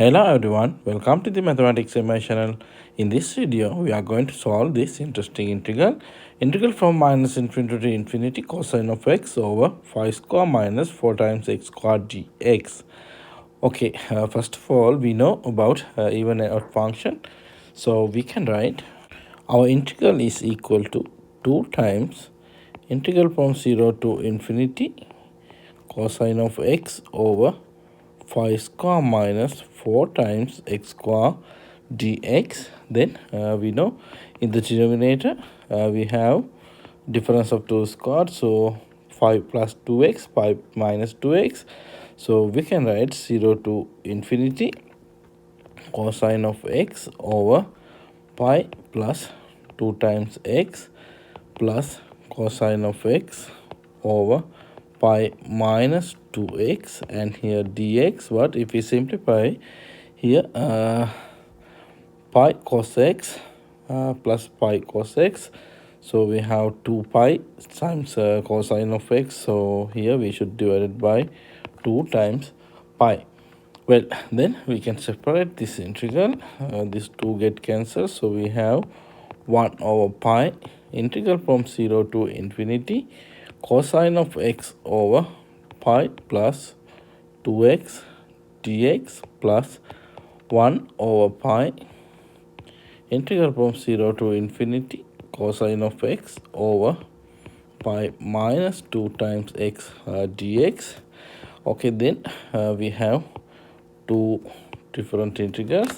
Hello everyone, welcome to the Mathematics in my channel. In this video, we are going to solve this interesting integral. Integral from minus infinity to infinity cosine of x over 5 square minus 4 times x squared dx. Okay, first of all, we know about even and odd function. So we can write our integral is equal to 2 times integral from 0 to infinity cosine of x over 5 square minus 4 times x square dx. Then we know in the denominator we have difference of 2 squared, so 5 plus 2x, 5 minus 2x. So we can write 0 to infinity cosine of x over pi plus 2 times x plus cosine of x over pi minus 2x, and here dx. What if we simplify here, pi cos x plus pi cos x, so we have 2 pi times cosine of x, so here we should divide it by 2 times pi. Well, then we can separate this integral. These two get cancelled, so we have 1 over pi integral from 0 to infinity cosine of x over pi plus 2x dx plus 1 over pi integral from 0 to infinity cosine of x over pi minus 2 times x dx. Okay, then we have two different integrals,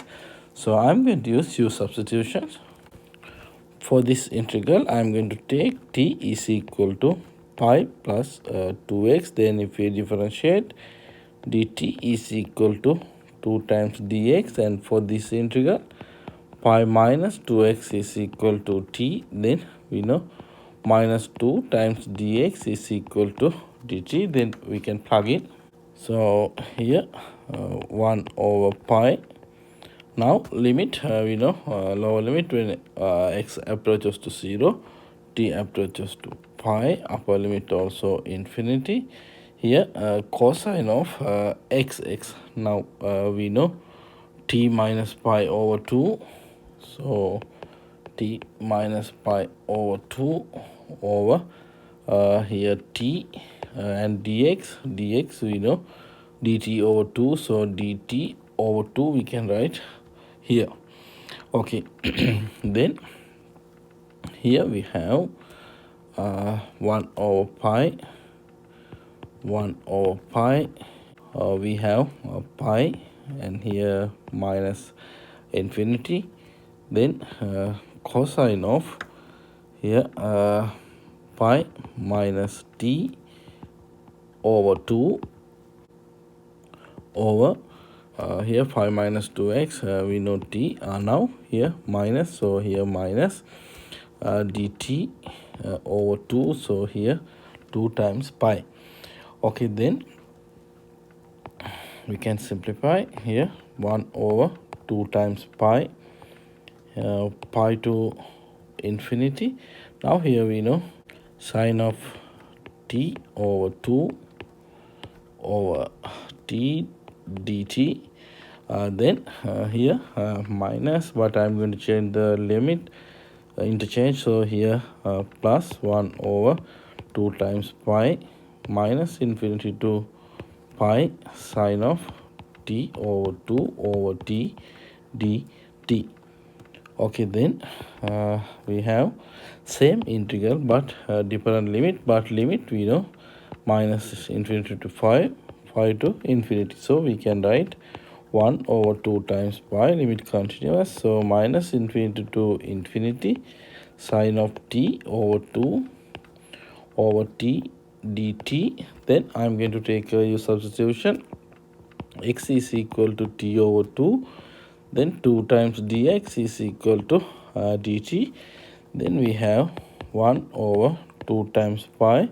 so I'm going to use substitutions. For this integral, I'm going to take t is equal to pi plus 2x. Then if we differentiate, dt is equal to 2 times dx. And for this integral, pi minus 2x is equal to t. Then we know minus 2 times dx is equal to dt. Then we can plug in. So here 1 over pi. Now limit, we know lower limit when x approaches to 0, t approaches to pi, upper limit also infinity. Here cosine of xx. Now we know t minus pi over 2, so t minus pi over 2 over here t and dx we know dt over 2, so dt over 2 we can write here. Okay, then here we have 1 over pi, 1 over pi, we have pi, and here minus infinity. Then cosine of here pi minus t over 2 over here 5 minus 2x, we know t now here minus, so here minus dt over 2, so here 2 times pi. Okay, then we can simplify here 1 over 2 times pi, pi to infinity. Now here we know sine of t over 2 over t dt. Then here minus, but I'm going to change the limit interchange, so here plus 1 over 2 times pi minus infinity to pi sine of t over 2 over t dt. Okay, then we have same integral but different limit, but limit we know minus infinity to 5 to infinity, so we can write 1 over 2 times pi, limit continuous, so minus infinity to infinity sine of t over 2 over t dt. Then I'm going to take a substitution. X is equal to t over 2, then 2 times dx is equal to dt. Then we have 1 over 2 times pi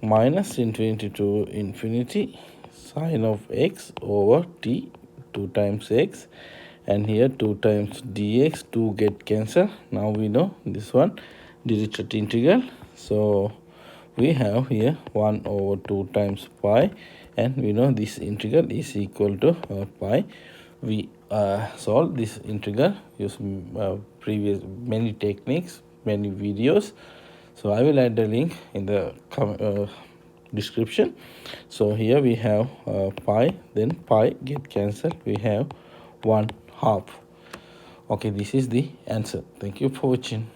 minus infinity to infinity sine of x over t, 2 times x, and here 2 times dx, 2 get cancelled. Now we know this one Dirichlet integral, so we have here 1 over 2 times pi, and we know this integral is equal to pi we solve this integral using previous many techniques, many videos. So I will add the link in the description. So here we have pi, then pi get cancelled, we have 1/2. Okay, this is the answer. Thank you for watching.